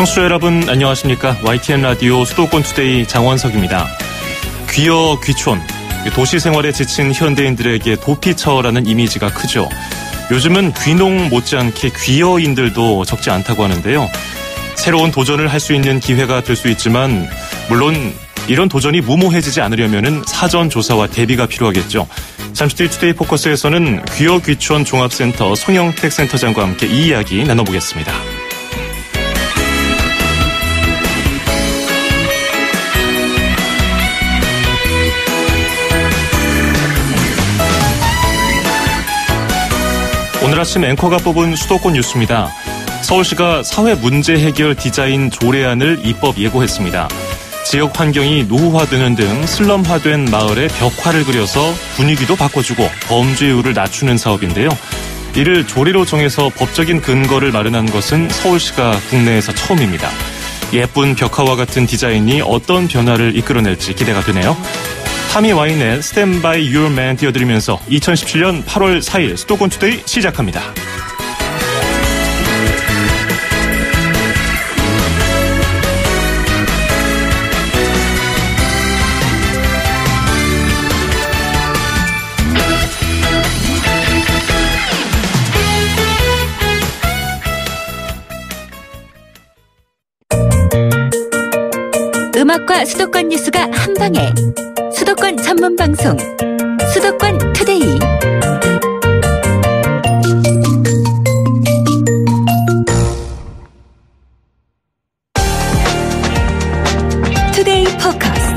청취자 여러분 안녕하십니까. YTN 라디오 수도권 투데이 장원석입니다. 귀여 귀촌, 도시 생활에 지친 현대인들에게 도피처라는 이미지가 크죠. 요즘은 귀농 못지않게 귀여인들도 적지 않다고 하는데요. 새로운 도전을 할 수 있는 기회가 될 수 있지만 물론 이런 도전이 무모해지지 않으려면 사전 조사와 대비가 필요하겠죠. 잠시 뒤 투데이 포커스에서는 귀여 귀촌 종합센터 송영택 센터장과 함께 이 이야기 나눠보겠습니다. 오늘 아침 앵커가 뽑은 수도권 뉴스입니다. 서울시가 사회 문제 해결 디자인 조례안을 입법 예고했습니다. 지역 환경이 노후화되는 등 슬럼화된 마을에 벽화를 그려서 분위기도 바꿔주고 범죄율을 낮추는 사업인데요. 이를 조례로 정해서 법적인 근거를 마련한 것은 서울시가 국내에서 처음입니다. 예쁜 벽화와 같은 디자인이 어떤 변화를 이끌어낼지 기대가 되네요. 타미 와인의 Stand by Your Man 띄워드리면서 2017년 8월 4일 수도권 투데이 시작합니다. 음악과 수도권 뉴스가 한방에 수도권 전문 방송 수도권 투데이. 투데이 포커스.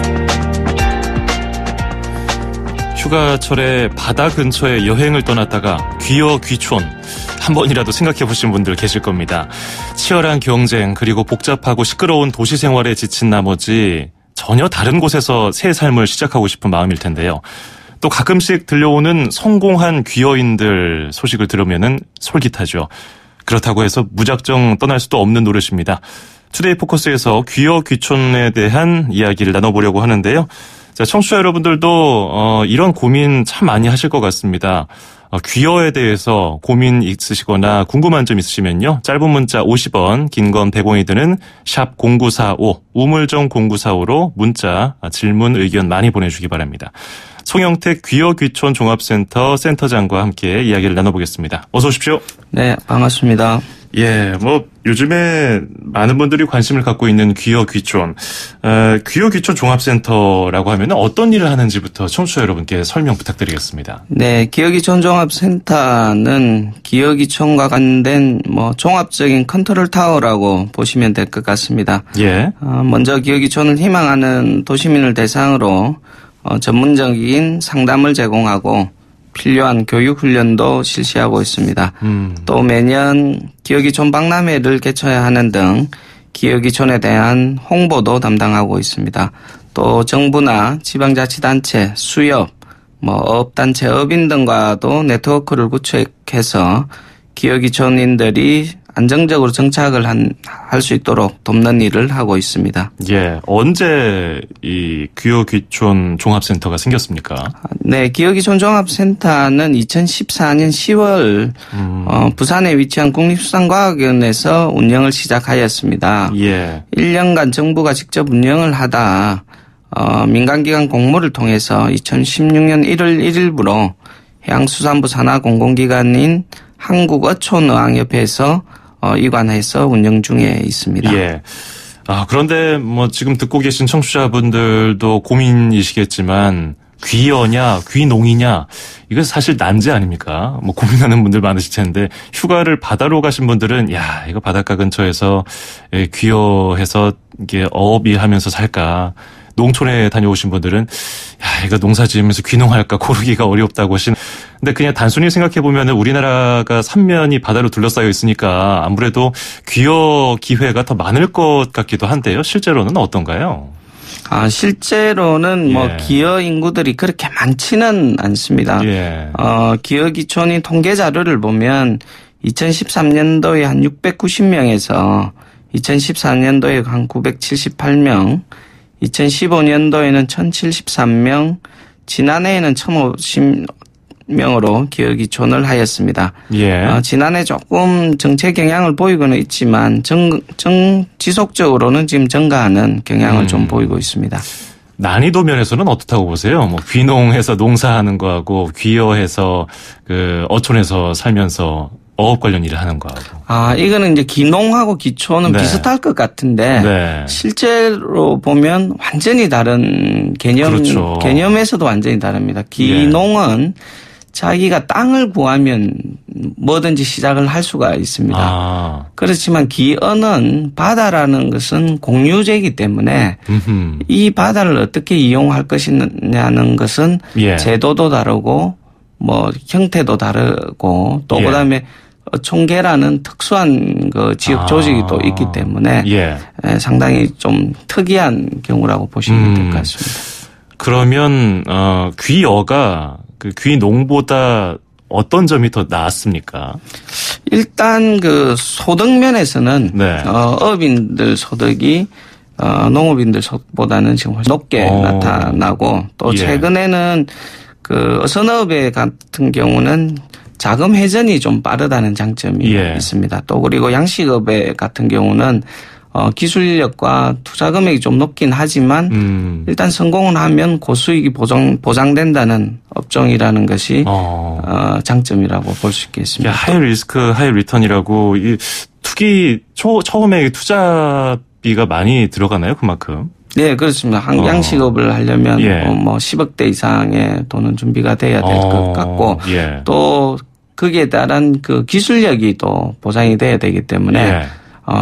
휴가철에 바다 근처에 여행을 떠났다가 귀여 귀촌 한 번이라도 생각해 보신 분들 계실 겁니다. 치열한 경쟁 그리고 복잡하고 시끄러운 도시 생활에 지친 나머지 전혀 다른 곳에서 새 삶을 시작하고 싶은 마음일 텐데요. 또 가끔씩 들려오는 성공한 귀여인들 소식을 들으면은 솔깃하죠. 그렇다고 해서 무작정 떠날 수도 없는 노릇입니다. 투데이 포커스에서 귀여 귀촌에 대한 이야기를 나눠보려고 하는데요. 자, 청취자 여러분들도 이런 고민 참 많이 하실 것 같습니다. 귀여에 대해서 고민 있으시거나 궁금한 점 있으시면요. 짧은 문자 50원, 긴 건 100원이 드는 샵 0945, 우물정 0945로 문자, 질문, 의견 많이 보내주시기 바랍니다. 송영택 귀여 귀촌 종합센터 센터장과 함께 이야기를 나눠보겠습니다. 어서 오십시오. 네, 반갑습니다. 예, 요즘에 많은 분들이 관심을 갖고 있는 귀여 귀촌. 귀여 귀촌 종합센터라고 하면 어떤 일을 하는지부터 청취자 여러분께 설명 부탁드리겠습니다. 네, 귀여 귀촌 종합센터는 귀여 귀촌과 관련된 종합적인 컨트롤 타워라고 보시면 될 것 같습니다. 예. 먼저 귀여 귀촌을 희망하는 도시민을 대상으로 전문적인 상담을 제공하고 필요한 교육 훈련도 실시하고 있습니다. 또 매년 기여귀촌 박람회를 개최해야 하는 등 기여귀촌에 대한 홍보도 담당하고 있습니다. 또 정부나 지방자치단체, 수협, 업단체, 업인 등과도 네트워크를 구축해서 기여귀촌인들이 안정적으로 정착을 할 수 있도록 돕는 일을 하고 있습니다. 예, 언제 이 귀여 귀촌 종합센터가 생겼습니까? 네, 귀여 귀촌 종합센터는 2014년 10월 부산에 위치한 국립수산과학원에서 운영을 시작하였습니다. 예. 1년간 정부가 직접 운영을 하다 민간기관 공모를 통해서 2016년 1월 1일부로 해양수산부 산하 공공기관인 한국어촌어항협회에서 이관해서 운영 중에 있습니다. 예. 그런데 지금 듣고 계신 청취자분들도 고민이시겠지만 귀여냐, 귀농이냐, 이거 사실 난제 아닙니까? 고민하는 분들 많으실 텐데, 휴가를 바다로 가신 분들은, 이거 바닷가 근처에서 귀여해서 이게 어업이하면서 살까? 농촌에 다녀오신 분들은, 이거 농사 지으면서 귀농할까 고르기가 어렵다고 하신. 근데 그냥 단순히 생각해보면 우리나라가 삼면이 바다로 둘러싸여 있으니까 아무래도 귀여 기회가 더 많을 것 같기도 한데요. 실제로는 어떤가요? 실제로는 기여 인구들이 그렇게 많지는 않습니다. 예. 기여 귀촌이 통계 자료를 보면 2013년도에 한 690명에서 2014년도에 한 978명, 2015년도에는 1073명, 지난해에는 명으로 기여기촌을 하였습니다. 예. 지난해 조금 정체 경향을 보이고는 있지만 지속적으로는 지금 증가하는 경향을 좀 보이고 있습니다. 난이도 면에서는 어떻다고 보세요? 뭐 귀농해서 농사하는 거하고 귀여해서 그 어촌에서 살면서 어업 관련 일을 하는 거하고. 이거는 이제 귀농하고 귀촌은 네. 비슷할 것 같은데 네. 실제로 보면 완전히 다른 그렇죠. 개념에서도 완전히 다릅니다. 귀농은 자기가 땅을 구하면 뭐든지 시작을 할 수가 있습니다. 그렇지만 귀어는 바다라는 것은 공유제이기 때문에 이 바다를 어떻게 이용할 것이냐는 것은 제도도 다르고 뭐 형태도 다르고 또 그다음에 총계라는 특수한 그 지역 조직이 또 있기 때문에 상당히 좀 특이한 경우라고 보시면 될 것 같습니다. 그러면 귀어가 그 귀농보다 어떤 점이 더 나았습니까? 일단 그 소득 면에서는 어업인들 소득이 농업인들보다는 지금 훨씬 높게 나타나고 또 최근에는 그 어선어업 같은 경우는 자금 회전이 좀 빠르다는 장점이 있습니다. 또 그리고 양식업 같은 경우는 기술력과 투자 금액이 좀 높긴 하지만 일단 성공을 하면 고수익이 보장된다는 업종이라는 것이 장점이라고 볼 수 있겠습니다. 하이 리스크, 하이 리턴이라고 이 투기 처음에 투자비가 많이 들어가나요, 그만큼? 네, 그렇습니다. 양식업을 하려면 뭐 10억대 이상의 돈은 준비가 돼야 될 것 같고 또 거기에 따른 그 기술력이 또 보장이 돼야 되기 때문에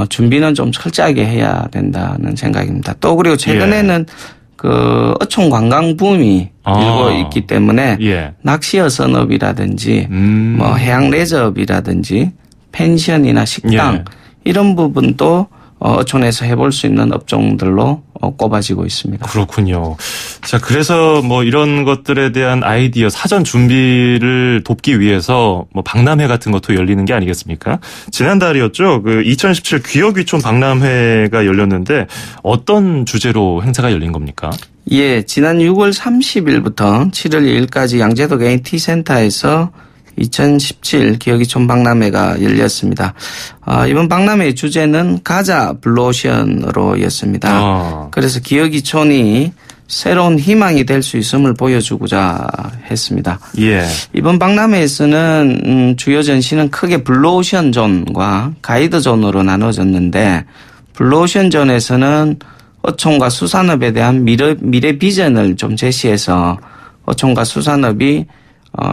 준비는 좀 철저하게 해야 된다는 생각입니다. 또 그리고 최근에는 그 어촌 관광 붐이 일고 있기 때문에 낚시 어선업이라든지 뭐 해양 레저업이라든지 펜션이나 식당 이런 부분도 어촌에서 해볼 수 있는 업종들로 꼽아지고 있습니다. 그렇군요. 자, 그래서 뭐 이런 것들에 대한 아이디어, 사전 준비를 돕기 위해서 뭐 박람회 같은 것도 열리는 게 아니겠습니까? 지난달이었죠. 그 2017 귀여귀촌 박람회가 열렸는데 어떤 주제로 행사가 열린 겁니까? 예, 지난 6월 30일부터 7월 2일까지 양재동 AT센터에서 2017 기여귀촌 박람회가 열렸습니다. 이번 박람회의 주제는 가자 블루오션으로였습니다. 그래서 기여귀촌이 새로운 희망이 될 수 있음을 보여주고자 했습니다. 이번 박람회에서는 주요 전시는 크게 블루오션 존과 가이드 존으로 나눠졌는데 블루오션 존에서는 어촌과 수산업에 대한 미래 비전을 좀 제시해서 어촌과 수산업이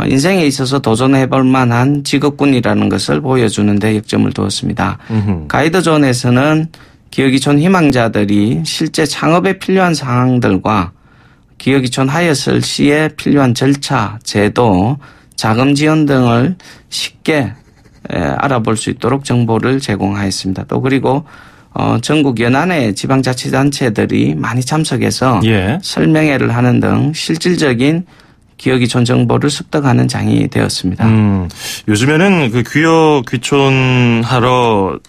인생에 있어서 도전해볼 만한 직업군이라는 것을 보여주는 데 역점을 두었습니다. 가이드존에서는 기여귀촌 희망자들이 실제 창업에 필요한 사항들과 기여귀촌 하였을 시에 필요한 절차, 제도, 자금 지원 등을 쉽게 알아볼 수 있도록 정보를 제공하였습니다. 또 그리고 전국 연안의 지방자치단체들이 많이 참석해서 설명회를 하는 등 실질적인 기여귀촌 정보를 습득하는 장이 되었습니다. 요즘에는 그 귀여귀촌 하러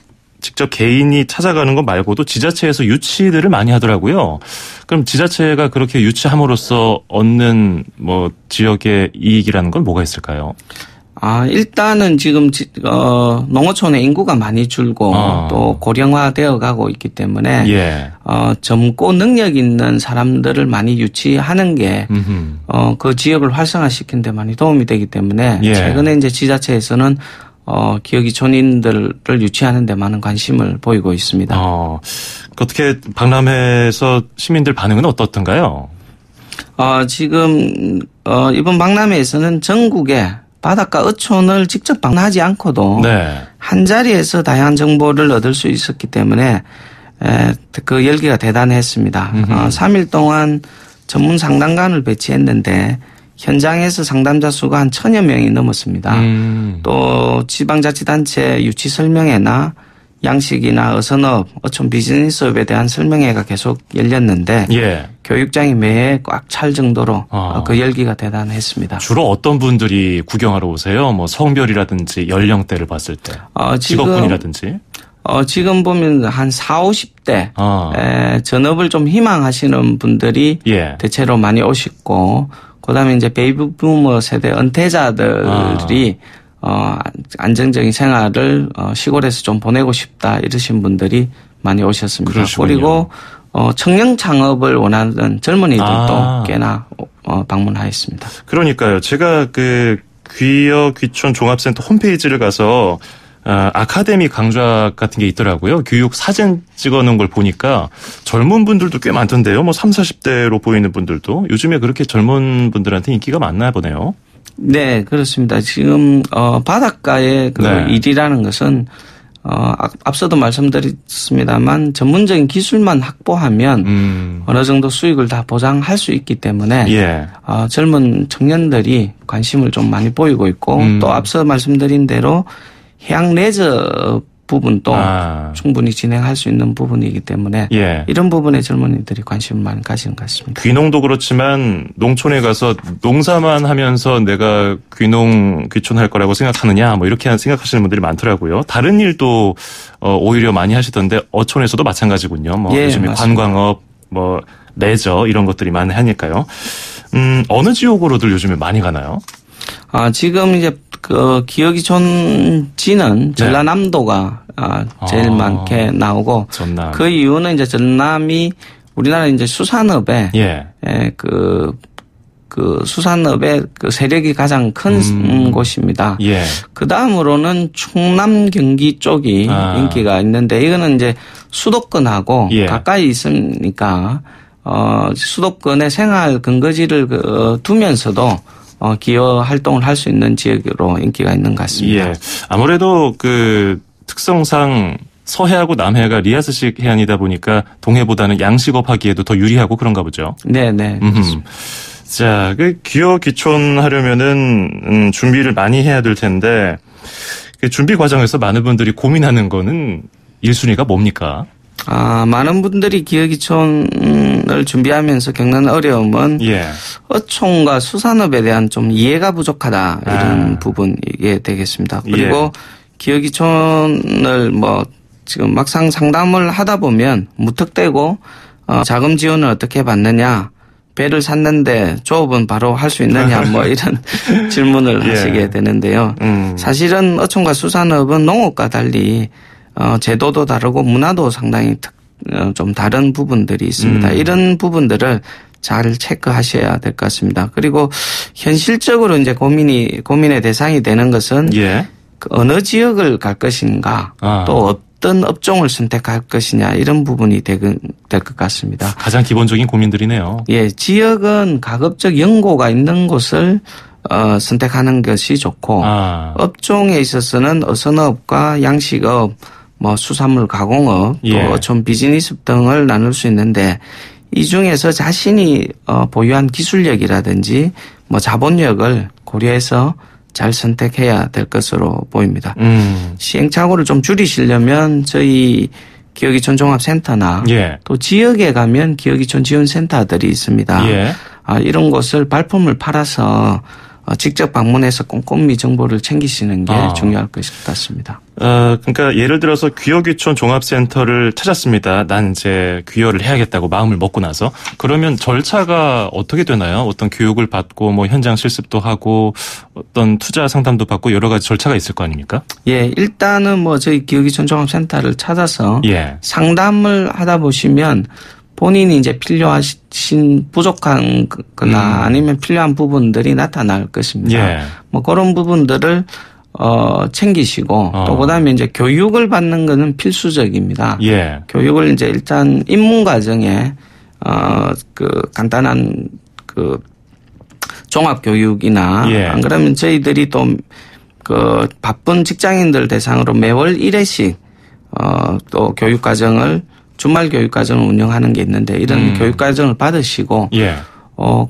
직접 개인이 찾아가는 것 말고도 지자체에서 유치들을 많이 하더라고요. 그럼 지자체가 그렇게 유치함으로써 얻는 뭐 지역의 이익이라는 건 뭐가 있을까요? 일단은 지금 농어촌의 인구가 많이 줄고 또 고령화되어 가고 있기 때문에 젊고 능력 있는 사람들을 많이 유치하는 게 그 지역을 활성화시키는 데 많이 도움이 되기 때문에 최근에 이제 지자체에서는 기여귀촌인들을 유치하는 데 많은 관심을 보이고 있습니다. 어떻게 박람회에서 시민들 반응은 어떻던가요? 지금 이번 박람회에서는 전국에 바닷가 어촌을 직접 방문하지 않고도 한 자리에서 다양한 정보를 얻을 수 있었기 때문에 그 열기가 대단했습니다. 3일 동안 전문 상담관을 배치했는데 현장에서 상담자 수가 한 1000여 명이 넘었습니다. 또 지방자치단체 유치 설명회나 양식이나 어선업, 어촌 비즈니스업에 대한 설명회가 계속 열렸는데 교육장이 매해 꽉 찰 정도로 그 열기가 대단했습니다. 주로 어떤 분들이 구경하러 오세요? 뭐 성별이라든지 연령대를 봤을 때 직업군이라든지? 지금 보면 한 40, 50대 전업을 좀 희망하시는 분들이 대체로 많이 오시고 그다음에 이제 베이비 부머 세대 은퇴자들이 안정적인 생활을 시골에서 좀 보내고 싶다 이러신 분들이 많이 오셨습니다. 그러시군요. 그리고 청년 창업을 원하는 젊은이들도 꽤나 방문하였습니다. 그러니까요. 제가 그 귀여 귀촌 종합센터 홈페이지를 가서 아카데미 강좌 같은 게 있더라고요. 교육 사진 찍어놓은 걸 보니까 젊은 분들도 꽤 많던데요. 뭐 30, 40대로 보이는 분들도 요즘에 그렇게 젊은 분들한테 인기가 많나 보네요. 네, 그렇습니다. 지금 바닷가의 그 네. 일이라는 것은 앞서도 말씀드렸습니다만 전문적인 기술만 확보하면 어느 정도 수익을 다 보장할 수 있기 때문에 예. 젊은 청년들이 관심을 좀 많이 보이고 있고 또 앞서 말씀드린 대로 해양 레저 부분도 충분히 진행할 수 있는 부분이기 때문에 예. 이런 부분에 젊은이들이 관심을 많이 가지는 것 같습니다. 귀농도 그렇지만 농촌에 가서 농사만 하면서 내가 귀촌할 거라고 생각하느냐 뭐 이렇게 생각하시는 분들이 많더라고요. 다른 일도 오히려 많이 하시던데 어촌에서도 마찬가지군요. 뭐 예, 요즘에 맞습니다. 관광업 뭐 레저 이런 것들이 많이 하니까요. 어느 지역으로들 요즘에 많이 가나요? 지금 이제 그 기여기촌지는 전라남도가 제일 많게 나오고 전남. 그 이유는 이제 전남이 우리나라 이제 수산업에 그 수산업의 그 세력이 가장 큰 곳입니다. 예. 그 다음으로는 충남 경기 쪽이 인기가 있는데 이거는 이제 수도권하고 가까이 있으니까 수도권의 생활 근거지를 두면서도 기여 활동을 할 수 있는 지역으로 인기가 있는 것 같습니다. 예. 아무래도 그 특성상 서해하고 남해가 리아스식 해안이다 보니까 동해보다는 양식업 하기에도 더 유리하고 그런가 보죠. 네네. 자, 그 귀여 귀촌 하려면은 준비를 많이 해야 될 텐데 그 준비 과정에서 많은 분들이 고민하는 거는 1순위가 뭡니까? 많은 분들이 기여기촌을 준비하면서 겪는 어려움은 어촌과 수산업에 대한 좀 이해가 부족하다 이런 부분이 되겠습니다. 그리고 기여기촌을 지금 막상 상담을 하다 보면 무턱대고 자금 지원을 어떻게 받느냐, 배를 샀는데 조업은 바로 할 수 있느냐 뭐 이런 질문을 하시게 되는데요. 사실은 어촌과 수산업은 농업과 달리 제도도 다르고 문화도 상당히 좀 다른 부분들이 있습니다. 이런 부분들을 잘 체크하셔야 될 것 같습니다. 그리고 현실적으로 이제 고민의 대상이 되는 것은 그 어느 지역을 갈 것인가 또 어떤 업종을 선택할 것이냐 이런 부분이 될 것 같습니다. 가장 기본적인 고민들이네요. 예, 지역은 가급적 연고가 있는 곳을 선택하는 것이 좋고 업종에 있어서는 어선업과 양식업 수산물 가공업, 또 어촌 비즈니스 등을 나눌 수 있는데 이 중에서 자신이 보유한 기술력이라든지 자본력을 고려해서 잘 선택해야 될 것으로 보입니다. 시행착오를 좀 줄이시려면 저희 기여기촌 종합센터나 또 지역에 가면 기여기촌 지원센터들이 있습니다. 이런 곳을 발품을 팔아서 직접 방문해서 꼼꼼히 정보를 챙기시는 게 중요할 것 같습니다. 그러니까 예를 들어서 귀여귀촌 종합센터를 찾았습니다. 난 이제 귀여를 해야겠다고 마음을 먹고 나서 그러면 절차가 어떻게 되나요? 어떤 교육을 받고 현장 실습도 하고 어떤 투자 상담도 받고 여러 가지 절차가 있을 거 아닙니까? 예, 일단은 저희 기여귀촌 종합센터를 찾아서 상담을 하다 보시면 본인이 이제 필요하신 부족한 거나 아니면 필요한 부분들이 나타날 것입니다. 그런 부분들을 챙기시고 또 그다음에 이제 교육을 받는 거는 필수적입니다. 교육을 이제 일단 입문 과정에 그 간단한 그 종합 교육이나 안 그러면 저희들이 또 그 바쁜 직장인들 대상으로 매월 1회씩 또 교육 과정을 주말 교육과정을 운영하는 게 있는데 이런 교육과정을 받으시고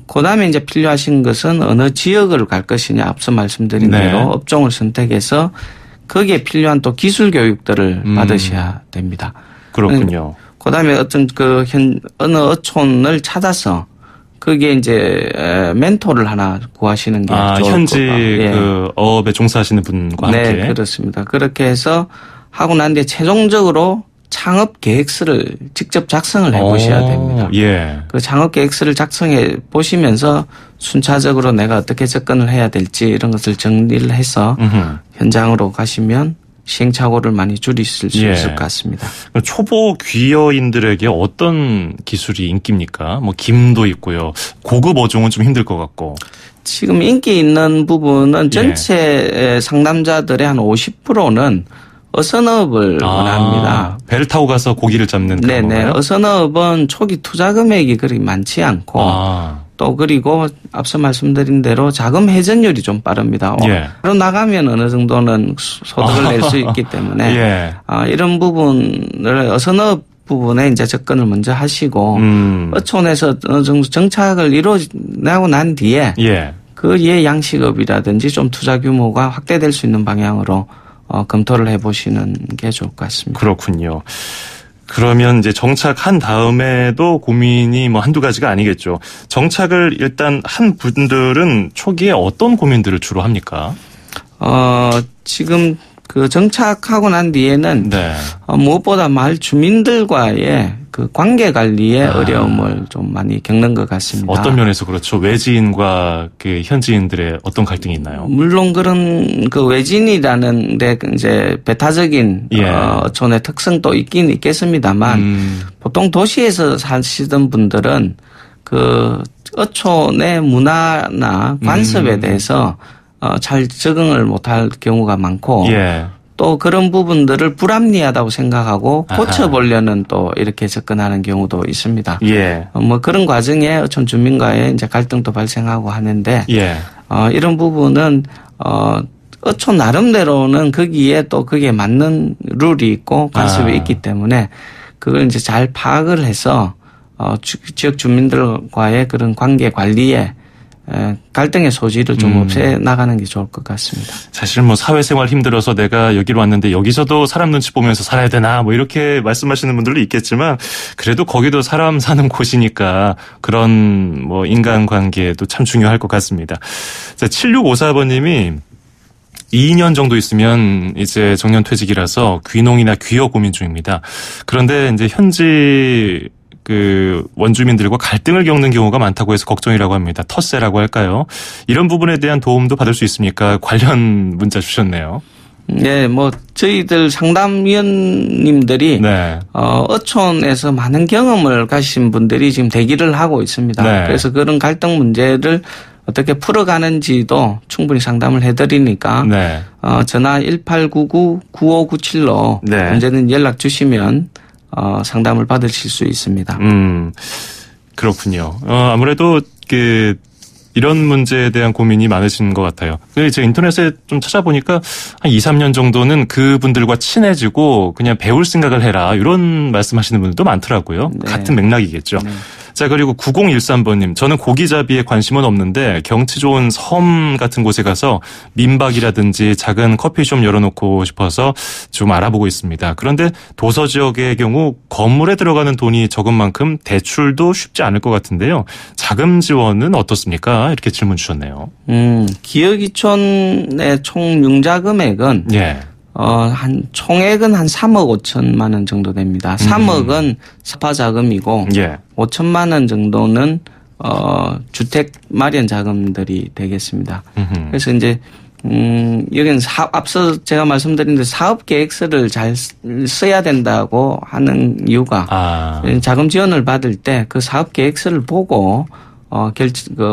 그다음에 이제 필요하신 것은 어느 지역을 갈 것이냐 앞서 말씀드린 대로 업종을 선택해서 거기에 필요한 또 기술 교육들을 받으셔야 됩니다. 그렇군요. 그다음에 어떤 어느 어촌을 찾아서 거기에 이제 멘토를 하나 구하시는 게 좋을 현지 그 어업에 종사하시는 분과 함께. 네, 그렇습니다. 그렇게 해서 하고 난 뒤에 최종적으로 창업 계획서를 직접 작성을 해보셔야 됩니다. 예. 그 창업 계획서를 작성해 보시면서 순차적으로 내가 어떻게 접근을 해야 될지 이런 것을 정리를 해서 현장으로 가시면 시행착오를 많이 줄이실 수 있을 것 같습니다. 초보 귀여인들에게 어떤 기술이 인기입니까? 뭐 김도 있고요. 고급 어종은 좀 힘들 것 같고. 지금 인기 있는 부분은 전체 상담자들의 한 50%는 어선어업을 원합니다. 배를 타고 가서 고기를 잡는 그런 건가요? 어선어업은 초기 투자 금액이 그리 많지 않고 또 그리고 앞서 말씀드린 대로 자금 회전율이 좀 빠릅니다. 바로 나가면 어느 정도는 소득을 낼 수 있기 때문에 이런 부분을 어선어업 부분에 이제 접근을 먼저 하시고 어촌에서 어느 정도 정착을 이루어나고 난 뒤에 그 이에 양식업이라든지 좀 투자 규모가 확대될 수 있는 방향으로 검토를 해보시는 게 좋을 것 같습니다. 그렇군요. 그러면 이제 정착한 다음에도 고민이 뭐 한두 가지가 아니겠죠. 정착을 일단 한 분들은 초기에 어떤 고민들을 주로 합니까? 지금 그 정착하고 난 뒤에는 무엇보다 마을 주민들과의 그 관계 관리에 어려움을 좀 많이 겪는 것 같습니다. 어떤 면에서 그렇죠? 외지인과 그 현지인들의 어떤 갈등이 있나요? 물론 그런 그 외지인이라는 데 이제 배타적인 어촌의 특성도 있긴 있겠습니다만 보통 도시에서 사시던 분들은 그 어촌의 문화나 관습에 대해서 잘 적응을 못할 경우가 많고 또 그런 부분들을 불합리하다고 생각하고 고쳐보려는 또 이렇게 접근하는 경우도 있습니다. 뭐 그런 과정에 어촌 주민과의 이제 갈등도 발생하고 하는데 이런 부분은 어촌 나름대로는 거기에 또 거기에 맞는 룰이 있고 관습이 있기 때문에 그걸 이제 잘 파악을 해서 지역 주민들과의 그런 관계 관리에 갈등의 소지를 좀 없애 나가는 게 좋을 것 같습니다. 사실 뭐 사회생활 힘들어서 내가 여기로 왔는데 여기서도 사람 눈치 보면서 살아야 되나 뭐 이렇게 말씀하시는 분들도 있겠지만 그래도 거기도 사람 사는 곳이니까 그런 뭐 인간관계도 참 중요할 것 같습니다. 자, 7654번님이 2년 정도 있으면 이제 정년퇴직이라서 귀농이나 귀여 고민 중입니다. 그런데 이제 현지 그 원주민들과 갈등을 겪는 경우가 많다고 해서 걱정이라고 합니다. 텃세라고 할까요? 이런 부분에 대한 도움도 받을 수 있습니까? 관련 문자 주셨네요. 네, 뭐 저희들 상담위원님들이 어촌에서 많은 경험을 가신 분들이 지금 대기를 하고 있습니다. 그래서 그런 갈등 문제를 어떻게 풀어가는지도 충분히 상담을 해드리니까 전화 1899-9597로 언제든 연락 주시면 상담을 받으실 수 있습니다. 그렇군요. 아무래도 이런 문제에 대한 고민이 많으신 것 같아요. 제가 인터넷에 좀 찾아보니까 한 2, 3년 정도는 그분들과 친해지고 그냥 배울 생각을 해라 이런 말씀하시는 분들도 많더라고요. 같은 맥락이겠죠. 자, 그리고 9013번님. 저는 고기잡이에 관심은 없는데 경치 좋은 섬 같은 곳에 가서 민박이라든지 작은 커피숍 열어놓고 싶어서 좀 알아보고 있습니다. 그런데 도서 지역의 경우 건물에 들어가는 돈이 적은 만큼 대출도 쉽지 않을 것 같은데요. 자금 지원은 어떻습니까? 이렇게 질문 주셨네요. 기여기촌의 총 융자 금액은 총액은 한 3억 5천만 원 정도 됩니다. 3억은 사파 자금이고 5천만 원 정도는 주택 마련 자금들이 되겠습니다. 그래서 이제 여기는 앞서 제가 말씀드린 대로 사업 계획서를 잘 써야 된다고 하는 이유가 자금 지원을 받을 때 그 사업 계획서를 보고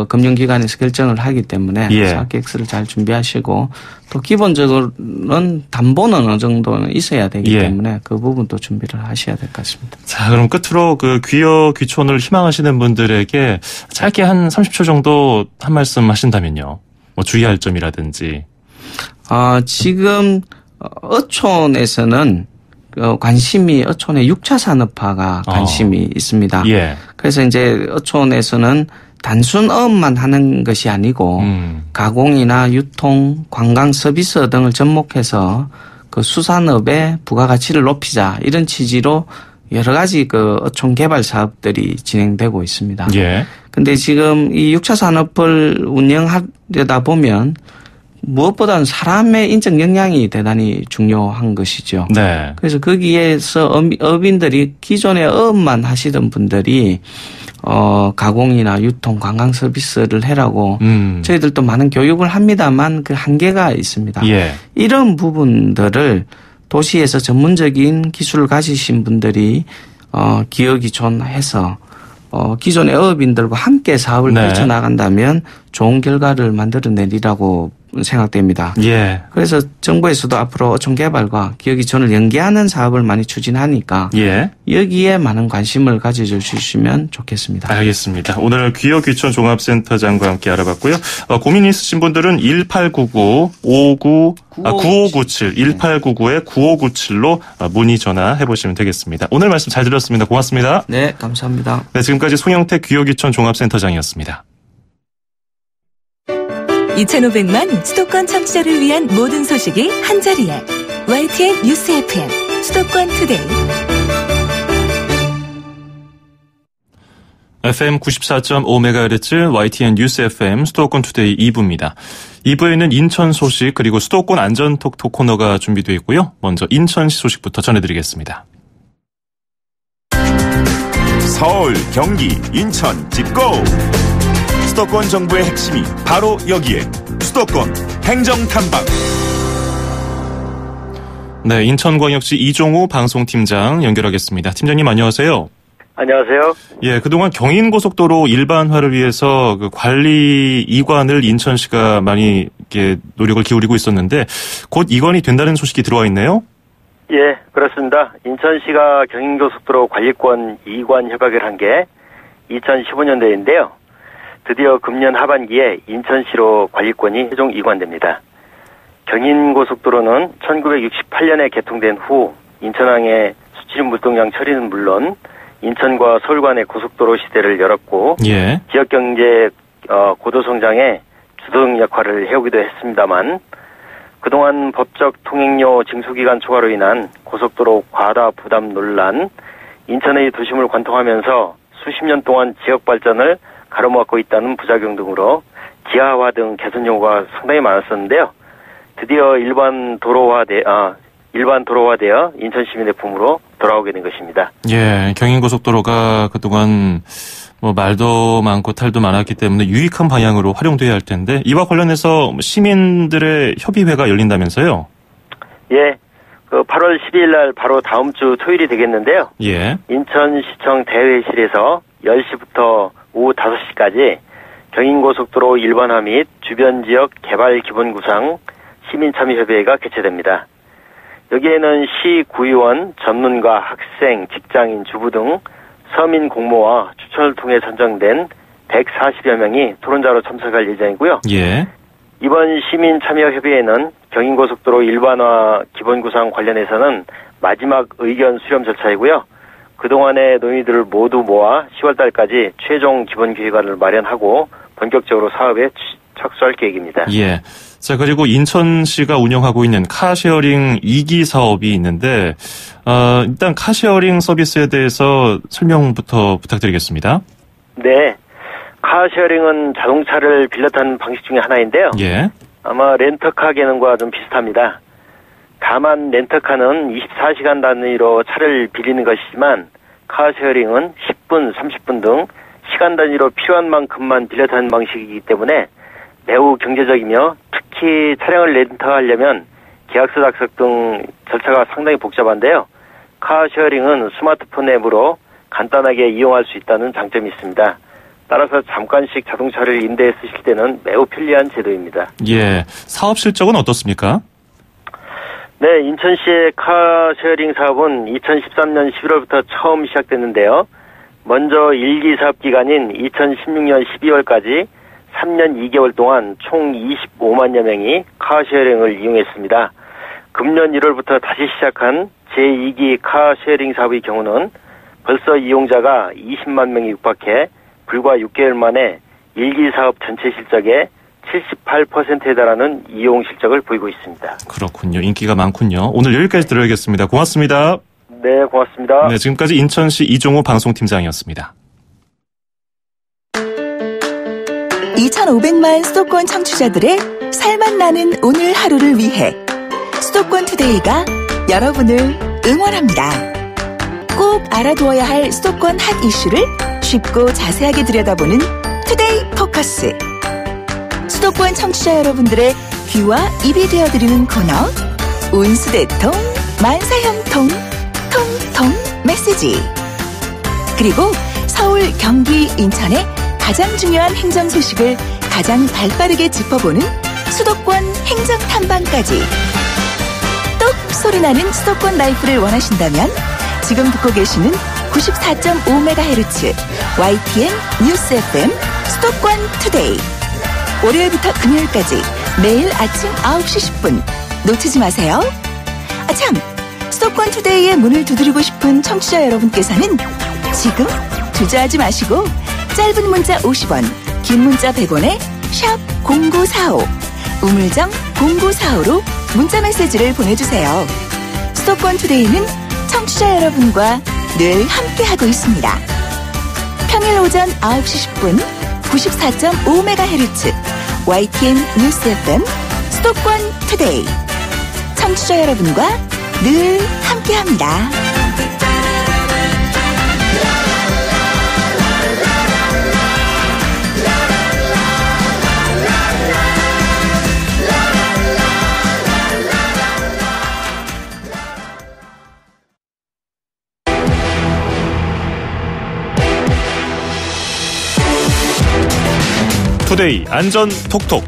금융기관에서 결정을 하기 때문에 사업 계획서를 잘 준비하시고 또 기본적으로는 담보는 어느 정도는 있어야 되기 때문에 그 부분도 준비를 하셔야 될 것 같습니다. 자, 그럼 끝으로 그 귀여 귀촌을 희망하시는 분들에게 짧게 한 30초 정도 한 말씀 하신다면요. 뭐 주의할 점이라든지. 지금 어촌에서는 관심이 어촌의 6차 산업화가 관심이 있습니다. 그래서 이제 어촌에서는 단순 어업만 하는 것이 아니고 가공이나 유통, 관광 서비스 등을 접목해서 그 수산업의 부가가치를 높이자 이런 취지로 여러 가지 그 어촌 개발 사업들이 진행되고 있습니다. 근데 지금 이 6차 산업을 운영하려다 보면 무엇보다는 사람의 인적 역량이 대단히 중요한 것이죠. 네. 그래서 거기에서 업인들이 기존에 어업만 하시던 분들이 가공이나 유통, 관광 서비스를 해라고 저희들도 많은 교육을 합니다만 그 한계가 있습니다. 예. 이런 부분들을 도시에서 전문적인 기술을 가지신 분들이 기여기촌해서 기존의 어업인들과 함께 사업을 네. 펼쳐나간다면 좋은 결과를 만들어내리라고 생각됩니다. 예. 그래서 정부에서도 앞으로 어촌 개발과 기여기촌을 연계하는 사업을 많이 추진하니까 예. 여기에 많은 관심을 가져주시면 좋겠습니다. 알겠습니다. 오늘 기여귀촌 종합센터장과 함께 알아봤고요. 고민 있으신 분들은 9597 1899-9597로 문의 전화해 보시면 되겠습니다. 오늘 말씀 잘 들었습니다. 고맙습니다. 네, 감사합니다. 네, 지금까지 송영택 기여귀촌 종합센터장이었습니다. 2,500만 수도권 청취자를 위한 모든 소식이 한자리에 YTN 뉴스 FM 수도권 투데이 FM 94.5MHz YTN 뉴스 FM 수도권 투데이 2부입니다. 2부에는 인천 소식 그리고 수도권 안전톡톡 코너가 준비되어 있고요. 먼저 인천시 소식부터 전해드리겠습니다. 서울, 경기, 인천, 집고! 수도권 정부의 핵심이 바로 여기에 수도권 행정탐방. 네, 인천광역시 이종우 방송팀장 연결하겠습니다. 팀장님 안녕하세요. 안녕하세요. 예, 그동안 경인고속도로 일반화를 위해서 그 관리 이관을 인천시가 많이 이렇게 노력을 기울이고 있었는데 곧 이관이 된다는 소식이 들어와 있네요. 예, 그렇습니다. 인천시가 경인고속도로 관리권 이관 협약을 한 게 2015년도인데요. 드디어 금년 하반기에 인천시로 관리권이 최종 이관됩니다. 경인고속도로는 1968년에 개통된 후 인천항의 수질 물동량 처리는 물론 인천과 서울 간의 고속도로 시대를 열었고 예. 지역경제 고도성장에 주도적 역할을 해오기도 했습니다만 그동안 법적 통행료 징수기간 초과로 인한 고속도로 과다 부담 논란, 인천의 도심을 관통하면서 수십 년 동안 지역 발전을 가로막고 있다는 부작용 등으로 지하화 등 개선 요구가 상당히 많았었는데요. 드디어 일반 도로화되어 인천 시민의 품으로 돌아오게 된 것입니다. 예, 경인고속도로가 그동안 말도 많고 탈도 많았기 때문에 유익한 방향으로 활용돼야 할 텐데 이와 관련해서 시민들의 협의회가 열린다면서요? 예, 8월 12일 날 바로 다음 주 토요일이 되겠는데요. 예. 인천시청 대회실에서 10시부터 오후 5시까지 경인고속도로 일반화 및 주변 지역 개발 기본 구상 시민참여협의회가 개최됩니다. 여기에는 시 구의원, 전문가, 학생, 직장인, 주부 등 서민 공모와 추천을 통해 선정된 140여 명이 토론자로 참석할 예정이고요. 예. 이번 시민참여협의회는 경인고속도로 일반화 기본구상 관련해서는 마지막 의견 수렴 절차이고요. 그동안의 논의들을 모두 모아 10월 달까지 최종 기본 계획안을 마련하고 본격적으로 사업에 착수할 계획입니다. 예. 자, 그리고 인천시가 운영하고 있는 카쉐어링 2기 사업이 있는데, 일단 카쉐어링 서비스에 대해서 설명부터 부탁드리겠습니다. 네. 카쉐어링은 자동차를 빌려 타는 방식 중에 하나인데요. 예. 아마 렌터카 개념과 좀 비슷합니다. 다만 렌터카는 24시간 단위로 차를 빌리는 것이지만 카쉐어링은 10분, 30분 등 시간 단위로 필요한 만큼만 빌려 타는 방식이기 때문에 매우 경제적이며 특히 차량을 렌터하려면 계약서 작성 등 절차가 상당히 복잡한데요. 카쉐어링은 스마트폰 앱으로 간단하게 이용할 수 있다는 장점이 있습니다. 따라서 잠깐씩 자동차를 임대해 쓰실 때는 매우 편리한 제도입니다. 예, 사업 실적은 어떻습니까? 네, 인천시의 카쉐어링 사업은 2013년 11월부터 처음 시작됐는데요. 먼저 1기 사업 기간인 2016년 12월까지 3년 2개월 동안 총 25만여 명이 카쉐어링을 이용했습니다. 금년 1월부터 다시 시작한 제2기 카쉐어링 사업의 경우는 벌써 이용자가 20만 명이 육박해 불과 6개월 만에 1기 사업 전체 실적의 78%에 달하는 이용 실적을 보이고 있습니다. 그렇군요. 인기가 많군요. 오늘 여기까지 들어야겠습니다. 고맙습니다. 네, 고맙습니다. 네, 지금까지 인천시 이종우 방송팀장이었습니다. 2,500만 수도권 청취자들의 살맛 나는 오늘 하루를 위해 수도권 투데이가 여러분을 응원합니다. 꼭 알아두어야 할 수도권 핫 이슈를 쉽고 자세하게 들여다보는 투데이 포커스. 수도권 청취자 여러분들의 귀와 입이 되어드리는 코너 운수대통 만사형통 통통 메시지. 그리고 서울, 경기, 인천의 가장 중요한 행정 소식을 가장 발빠르게 짚어보는 수도권 행정 탐방까지. 똑 소리나는 수도권 라이프를 원하신다면 지금 듣고 계시는 94.5MHz YTN 뉴스 FM 수도권 투데이. 월요일부터 금요일까지 매일 아침 9시 10분 놓치지 마세요. 참! 수도권 투데이의 문을 두드리고 싶은 청취자 여러분께서는 지금 주저하지 마시고 짧은 문자 50원, 긴 문자 100원에 샵 0945, 우물정 0945로 문자 메시지를 보내주세요. 수도권 투데이는 청취자 여러분과 늘 함께하고 있습니다. 평일 오전 9시 10분 94.5MHz YTN 뉴스 FM 수도권 투데이. 청취자 여러분과 늘 함께합니다. 투데이 안전 톡톡.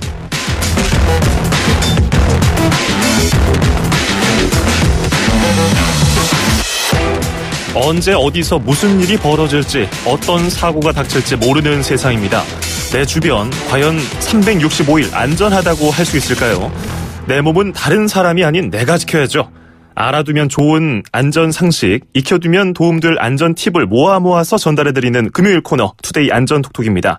언제 어디서 무슨 일이 벌어질지, 어떤 사고가 닥칠지 모르는 세상입니다. 내 주변 과연 365일 안전하다고 할 수 있을까요? 내 몸은 다른 사람이 아닌 내가 지켜야죠. 알아두면 좋은 안전 상식, 익혀두면 도움될 안전 팁을 모아서 전달해드리는 금요일 코너 투데이 안전 톡톡입니다.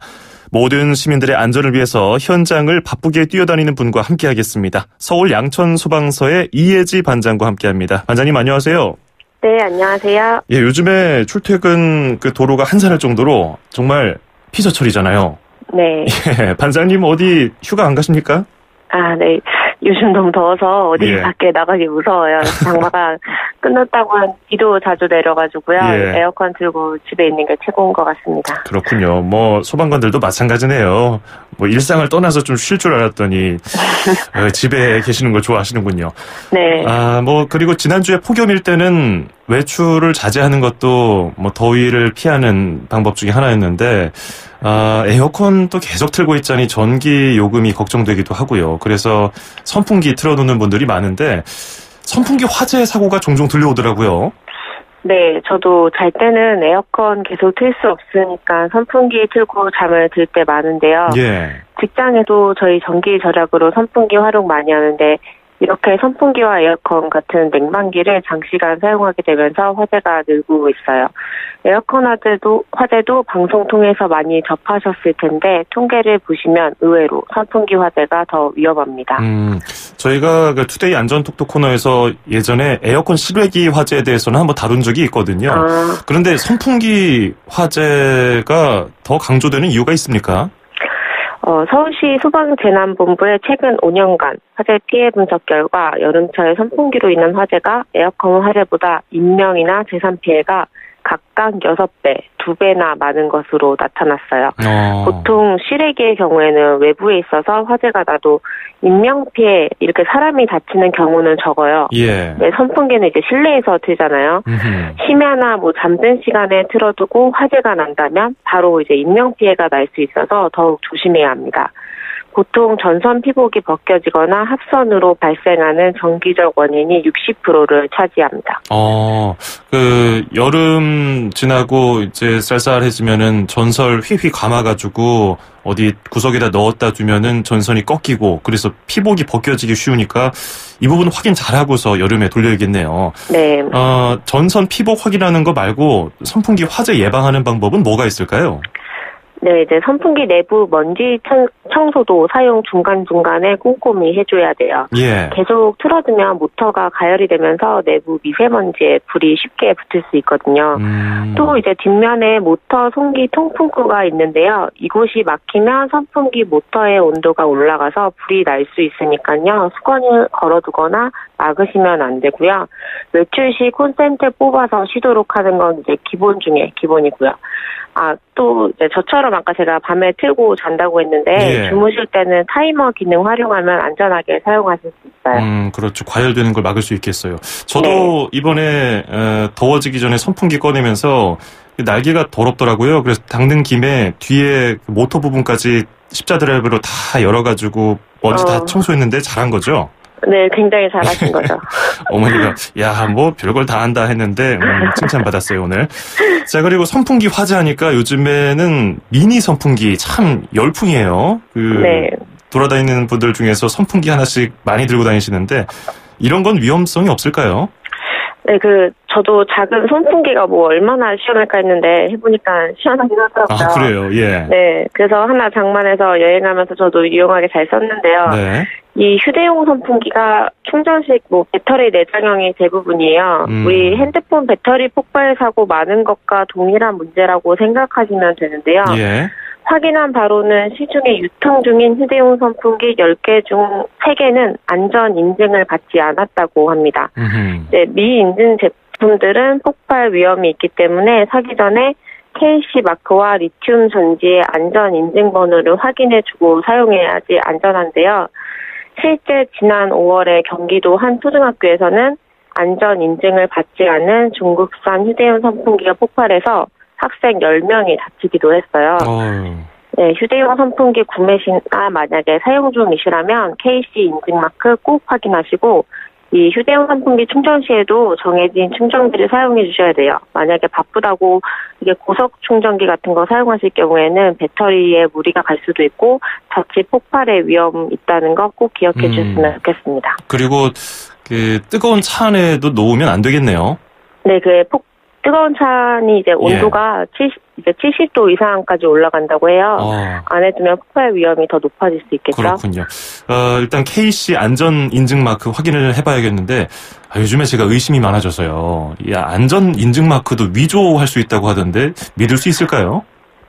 모든 시민들의 안전을 위해서 현장을 바쁘게 뛰어다니는 분과 함께하겠습니다. 서울 양천소방서의 이혜지 반장과 함께합니다. 반장님 안녕하세요. 네, 안녕하세요. 예, 요즘에 출퇴근 그 도로가 한산할 정도로 정말 피서철이잖아요. 네. 예, 반장님 어디 휴가 안 가십니까? 아, 네. 요즘 너무 더워서 어디 밖에 나가기 무서워요. 장마가 끝났다고 한 비도 자주 내려가지고요. 에어컨 틀고 집에 있는 게 최고인 것 같습니다. 그렇군요. 뭐 소방관들도 마찬가지네요. 뭐 일상을 떠나서 좀 쉴 줄 알았더니 집에 계시는 걸 좋아하시는군요. 네. 아, 뭐 그리고 지난주에 폭염일 때는 외출을 자제하는 것도 뭐 더위를 피하는 방법 중에 하나였는데 에어컨도 계속 틀고 있자니 전기 요금이 걱정되기도 하고요. 그래서 선풍기 틀어놓는 분들이 많은데 선풍기 화재 사고가 종종 들려오더라고요. 네, 저도 잘 때는 에어컨 계속 틀 수 없으니까 선풍기 틀고 잠을 들 때 많은데요. 예. 직장에도 저희 전기 절약으로 선풍기 활용 많이 하는데 이렇게 선풍기와 에어컨 같은 냉방기를 장시간 사용하게 되면서 화재가 늘고 있어요. 에어컨 화재도 방송 통해서 많이 접하셨을 텐데 통계를 보시면 의외로 선풍기 화재가 더 위험합니다. 저희가 그 투데이 안전톡톡 코너에서 예전에 에어컨 실외기 화재에 대해서는 한번 다룬 적이 있거든요. 그런데 선풍기 화재가 더 강조되는 이유가 있습니까? 서울시 소방재난본부의 최근 5년간 화재 피해 분석 결과 여름철 선풍기로 인한 화재가 에어컨 화재보다 인명이나 재산 피해가 각각 6배, 2배나 많은 것으로 나타났어요. 보통 실외기의 경우에는 외부에 있어서 화재가 나도 인명피해, 이렇게 사람이 다치는 경우는 적어요. 예. 네, 선풍기는 이제 실내에서 틀잖아요. 심야나 뭐 잠든 시간에 틀어두고 화재가 난다면 바로 이제 인명피해가 날 수 있어서 더욱 조심해야 합니다. 보통 전선 피복이 벗겨지거나 합선으로 발생하는 정기적 원인이 60%를 차지합니다. 그 여름 지나고 이제 쌀쌀해지면은 전설 휘휘 감아가지고 어디 구석에다 넣었다 두면은 전선이 꺾이고 그래서 피복이 벗겨지기 쉬우니까 이 부분 확인 잘하고서 여름에 돌려야겠네요. 네. 전선 피복 확인하는 거 말고 선풍기 화재 예방하는 방법은 뭐가 있을까요? 네, 이제 선풍기 내부 먼지 청소도 사용 중간중간에 꼼꼼히 해줘야 돼요. 예. 계속 틀어두면 모터가 가열이 되면서 내부 미세먼지에 불이 쉽게 붙을 수 있거든요. 또 이제 뒷면에 모터 송기 통풍구가 있는데요. 이곳이 막히면 선풍기 모터의 온도가 올라가서 불이 날 수 있으니까요. 수건을 걸어두거나 막으시면 안 되고요. 외출 시 콘센트 뽑아서 쉬도록 하는 건 이제 기본 중에 기본이고요. 또 이제 저처럼 아까 제가 밤에 틀고 잔다고 했는데 주무실 때는 타이머 기능 활용하면 안전하게 사용하실 수 있어요. 그렇죠. 과열되는 걸 막을 수 있겠어요. 저도 이번에 더워지기 전에 선풍기 꺼내면서 날개가 더럽더라고요. 그래서 닦는 김에 뒤에 모터 부분까지 십자드라이브로 다 열어가지고 먼지 다 청소했는데 잘한 거죠? 네, 굉장히 잘하신 거죠. 어머니가 별걸 다 한다 했는데 칭찬받았어요 오늘. 자, 그리고 선풍기 화제하니까 요즘에는 미니 선풍기 참 열풍이에요. 네. 돌아다니는 분들 중에서 선풍기 하나씩 많이 들고 다니시는데 이런 건 위험성이 없을까요? 네, 저도 작은 선풍기가 얼마나 시원할까 했는데 해보니까 시원하긴 하더라고요. 그래요? 예. 네, 그래서 하나 장만해서 여행하면서 저도 유용하게 잘 썼는데요. 네. 이 휴대용 선풍기가 충전식 배터리 내장형이 대부분이에요. 우리 핸드폰 배터리 폭발 사고 많은 것과 동일한 문제라고 생각하시면 되는데요. 예. 확인한 바로는 시중에 유통 중인 휴대용 선풍기 10개 중 3개는 안전 인증을 받지 않았다고 합니다. 네, 미인증 제품들은 폭발 위험이 있기 때문에 사기 전에 KC 마크와 리튬 전지의 안전 인증 번호를 확인해주고 사용해야지 안전한데요. 실제 지난 5월에 경기도 한 초등학교에서는 안전 인증을 받지 않은 중국산 휴대용 선풍기가 폭발해서 학생 10명이 다치기도 했어요. 네, 휴대용 선풍기 구매 시나 만약에 사용 중이시라면 KC 인증 마크 꼭 확인하시고 이 휴대용 선풍기 충전 시에도 정해진 충전기를 사용해 주셔야 돼요. 만약에 바쁘다고 이게 고속 충전기 같은 거 사용하실 경우에는 배터리에 무리가 갈 수도 있고 자칫 폭발의 위험이 있다는 거 꼭 기억해 주셨으면 좋겠습니다. 그리고 뜨거운 차 안에도 놓으면 안 되겠네요. 네, 뜨거운 차니 이제 온도가 70도 이상까지 올라간다고 해요. 안에 두면 폭발 위험이 더 높아질 수 있겠죠. 그렇군요. 일단 KC 안전 인증 마크 확인을 해봐야겠는데 요즘에 제가 의심이 많아져서요. 안전 인증 마크도 위조할 수 있다고 하던데 믿을 수 있을까요?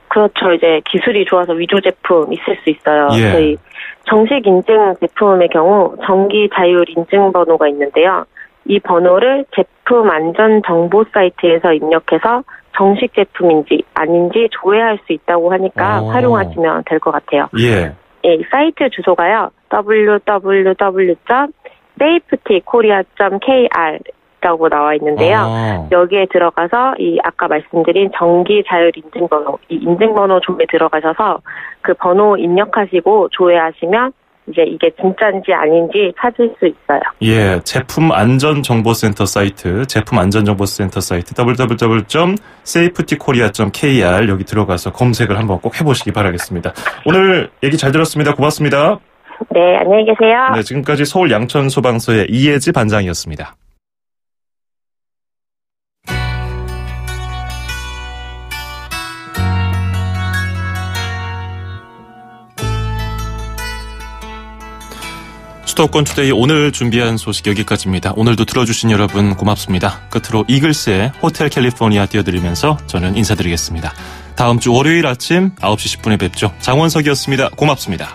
그렇죠. 이제 기술이 좋아서 위조 제품 있을 수 있어요. 예. 저희 정식 인증 제품의 경우 정기 자율 인증 번호가 있는데요. 이 번호를 제품 안전 정보 사이트에서 입력해서 정식 제품인지 아닌지 조회할 수 있다고 하니까 활용하시면 될 것 같아요. 예. 이 사이트 주소가요. www.safetykorea.kr 라고 나와 있는데요. 여기에 들어가서 아까 말씀드린 정기 자율 인증번호, 이 인증번호 조회에 들어가셔서 그 번호 입력하시고 조회하시면 이제 이게 진짜인지 아닌지 찾을 수 있어요. 예, 제품 안전정보센터 사이트 www.safetykorea.kr 여기 들어가서 검색을 한번 꼭 해보시기 바라겠습니다. 오늘 얘기 잘 들었습니다. 고맙습니다. 네, 안녕히 계세요. 네, 지금까지 서울 양천소방서의 이혜지 반장이었습니다. 수도권 투데이 오늘 준비한 소식 여기까지입니다. 오늘도 들어주신 여러분 고맙습니다. 끝으로 이글스의 호텔 캘리포니아 띄워드리면서 저는 인사드리겠습니다. 다음 주 월요일 아침 9시 10분에 뵙죠. 장원석이었습니다. 고맙습니다.